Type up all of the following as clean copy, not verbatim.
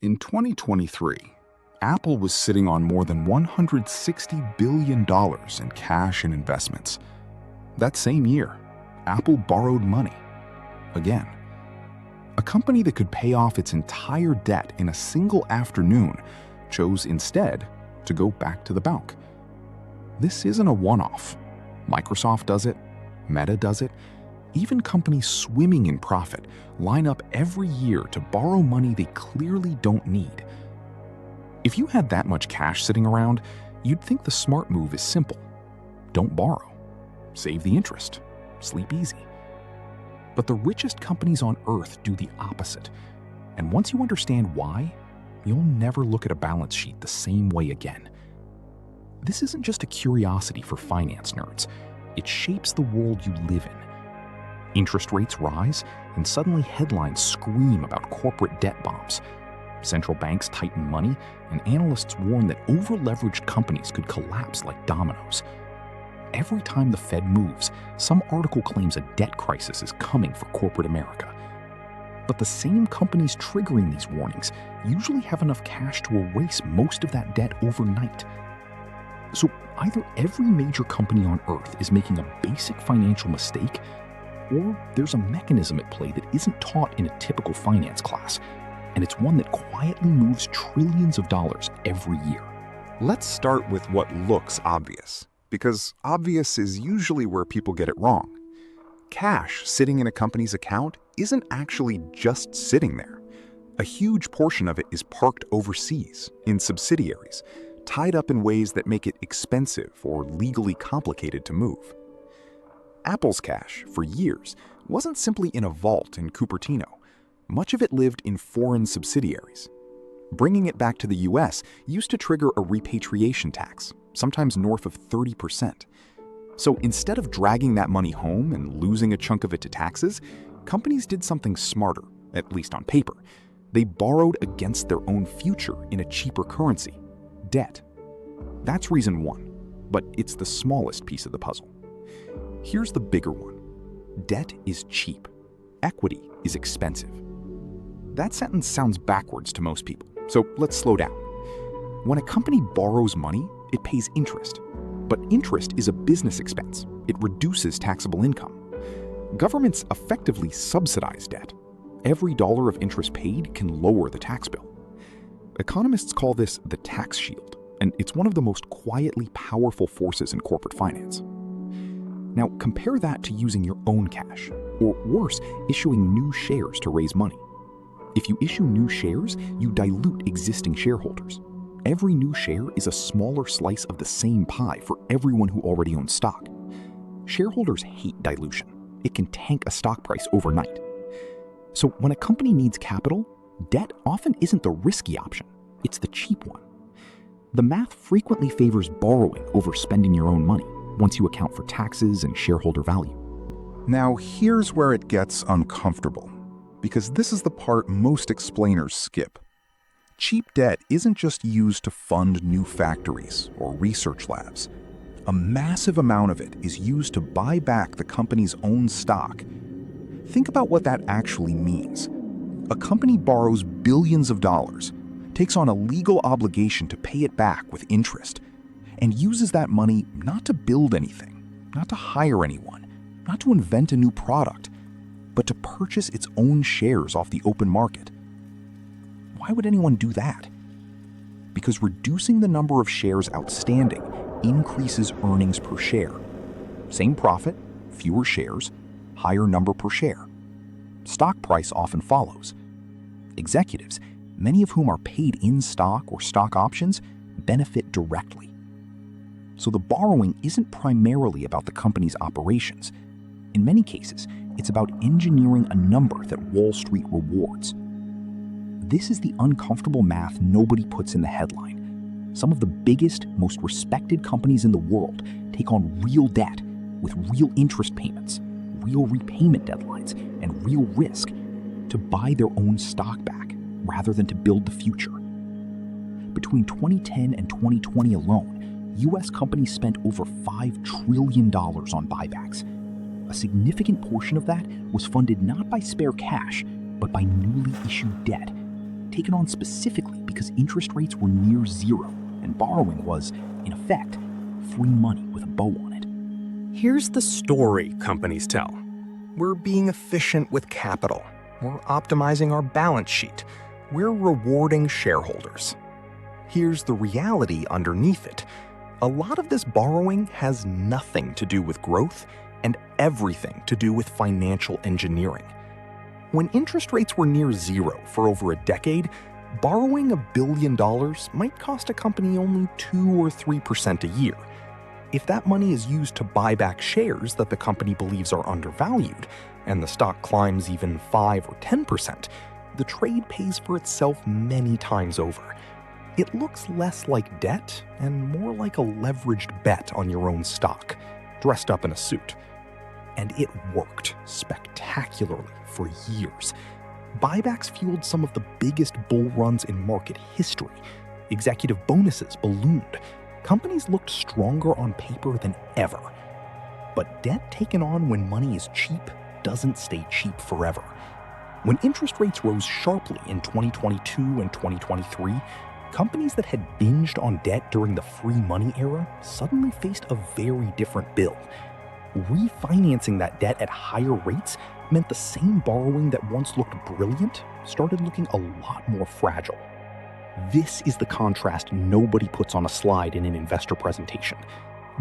In 2023, Apple was sitting on more than $160 billion in cash and investments. That same year, Apple borrowed money. Again. A company that could pay off its entire debt in a single afternoon chose instead to go back to the bank. This isn't a one-off. Microsoft does it, Meta does it. Even companies swimming in profit line up every year to borrow money they clearly don't need. If you had that much cash sitting around, you'd think the smart move is simple. Don't borrow. Save the interest. Sleep easy. But the richest companies on Earth do the opposite. And once you understand why, you'll never look at a balance sheet the same way again. This isn't just a curiosity for finance nerds. It shapes the world you live in. Interest rates rise, and suddenly headlines scream about corporate debt bombs. Central banks tighten money, and analysts warn that over-leveraged companies could collapse like dominoes. Every time the Fed moves, some article claims a debt crisis is coming for corporate America. But the same companies triggering these warnings usually have enough cash to erase most of that debt overnight. So either every major company on Earth is making a basic financial mistake, or there's a mechanism at play that isn't taught in a typical finance class, and it's one that quietly moves trillions of dollars every year. Let's start with what looks obvious, because obvious is usually where people get it wrong. Cash sitting in a company's account isn't actually just sitting there. A huge portion of it is parked overseas, in subsidiaries, tied up in ways that make it expensive or legally complicated to move. Apple's cash, for years, wasn't simply in a vault in Cupertino. Much of it lived in foreign subsidiaries. Bringing it back to the US used to trigger a repatriation tax, sometimes north of 30%. So instead of dragging that money home and losing a chunk of it to taxes, companies did something smarter, at least on paper. They borrowed against their own future in a cheaper currency, debt. That's reason one, but it's the smallest piece of the puzzle. Here's the bigger one. Debt is cheap. Equity is expensive. That sentence sounds backwards to most people, so let's slow down. When a company borrows money, it pays interest. But interest is a business expense. It reduces taxable income. Governments effectively subsidize debt. Every dollar of interest paid can lower the tax bill. Economists call this the tax shield, and it's one of the most quietly powerful forces in corporate finance. Now, compare that to using your own cash, or worse, issuing new shares to raise money. If you issue new shares, you dilute existing shareholders. Every new share is a smaller slice of the same pie for everyone who already owns stock. Shareholders hate dilution. It can tank a stock price overnight. So when a company needs capital, debt often isn't the risky option. It's the cheap one. The math frequently favors borrowing over spending your own money, once you account for taxes and shareholder value. Now, here's where it gets uncomfortable, because this is the part most explainers skip. Cheap debt isn't just used to fund new factories or research labs. A massive amount of it is used to buy back the company's own stock. Think about what that actually means. A company borrows billions of dollars, takes on a legal obligation to pay it back with interest, and uses that money not to build anything, not to hire anyone, not to invent a new product, but to purchase its own shares off the open market. Why would anyone do that? Because reducing the number of shares outstanding increases earnings per share. Same profit, fewer shares, higher number per share. Stock price often follows. Executives, many of whom are paid in stock or stock options, benefit directly. So the borrowing isn't primarily about the company's operations. In many cases, it's about engineering a number that Wall Street rewards. This is the uncomfortable math nobody puts in the headline. Some of the biggest, most respected companies in the world take on real debt with real interest payments, real repayment deadlines, and real risk to buy their own stock back rather than to build the future. Between 2010 and 2020 alone, U.S. companies spent over $5 trillion on buybacks. A significant portion of that was funded not by spare cash, but by newly issued debt, taken on specifically because interest rates were near zero and borrowing was, in effect, free money with a bow on it. Here's the story companies tell. We're being efficient with capital. We're optimizing our balance sheet. We're rewarding shareholders. Here's the reality underneath it. A lot of this borrowing has nothing to do with growth and everything to do with financial engineering. When interest rates were near zero for over a decade, borrowing $1 billion might cost a company only 2 or 3% a year. If that money is used to buy back shares that the company believes are undervalued, and the stock climbs even 5 or 10%, the trade pays for itself many times over. It looks less like debt and more like a leveraged bet on your own stock, dressed up in a suit. And it worked spectacularly for years. Buybacks fueled some of the biggest bull runs in market history. Executive bonuses ballooned. Companies looked stronger on paper than ever. But debt taken on when money is cheap doesn't stay cheap forever. When interest rates rose sharply in 2022 and 2023, companies that had binged on debt during the free money era suddenly faced a very different bill. Refinancing that debt at higher rates meant the same borrowing that once looked brilliant started looking a lot more fragile. This is the contrast nobody puts on a slide in an investor presentation.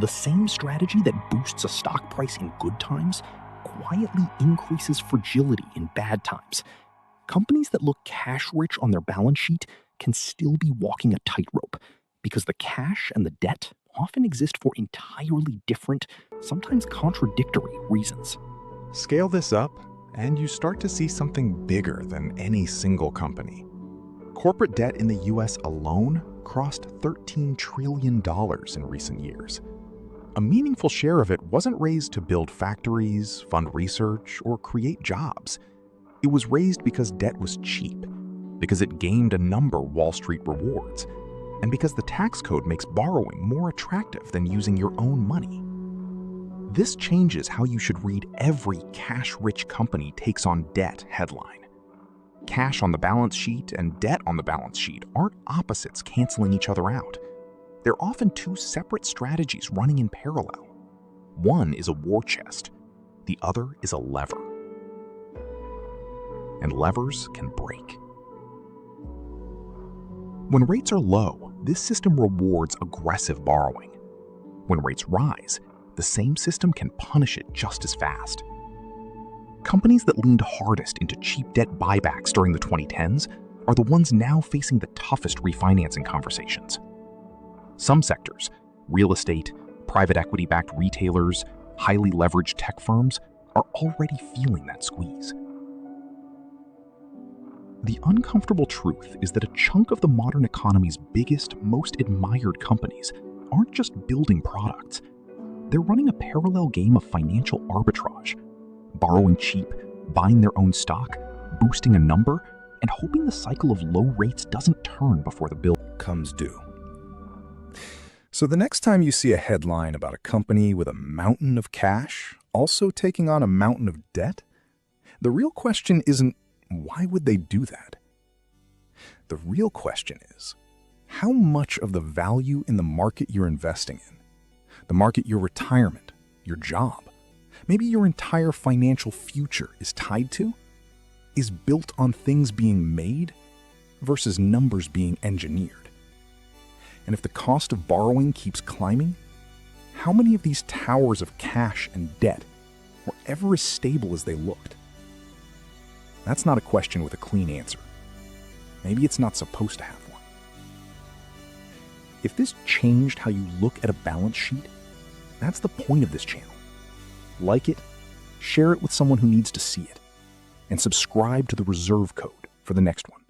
The same strategy that boosts a stock price in good times quietly increases fragility in bad times. Companies that look cash-rich on their balance sheet can still be walking a tightrope because the cash and the debt often exist for entirely different, sometimes contradictory reasons. Scale this up, and you start to see something bigger than any single company. Corporate debt in the US alone crossed $13 trillion in recent years. A meaningful share of it wasn't raised to build factories, fund research, or create jobs. It was raised because debt was cheap, because it gained a number Wall Street rewards, and because the tax code makes borrowing more attractive than using your own money. This changes how you should read every cash-rich company takes on debt headline. Cash on the balance sheet and debt on the balance sheet aren't opposites canceling each other out. They're often two separate strategies running in parallel. One is a war chest, the other is a lever. And levers can break. When rates are low, this system rewards aggressive borrowing. When rates rise, the same system can punish it just as fast. Companies that leaned hardest into cheap debt buybacks during the 2010s are the ones now facing the toughest refinancing conversations. Some sectors, real estate, private equity-backed retailers, highly leveraged tech firms, are already feeling that squeeze. The uncomfortable truth is that a chunk of the modern economy's biggest, most admired companies aren't just building products. They're running a parallel game of financial arbitrage, borrowing cheap, buying their own stock, boosting a number, and hoping the cycle of low rates doesn't turn before the bill comes due. So the next time you see a headline about a company with a mountain of cash also taking on a mountain of debt, the real question isn't, why would they do that? The real question is, how much of the value in the market you're investing in, the market your retirement, your job, maybe your entire financial future is tied to, is built on things being made versus numbers being engineered? And if the cost of borrowing keeps climbing, how many of these towers of cash and debt were ever as stable as they looked? That's not a question with a clean answer. Maybe it's not supposed to have one. If this changed how you look at a balance sheet, that's the point of this channel. Like it, share it with someone who needs to see it, and subscribe to the reserve code for the next one.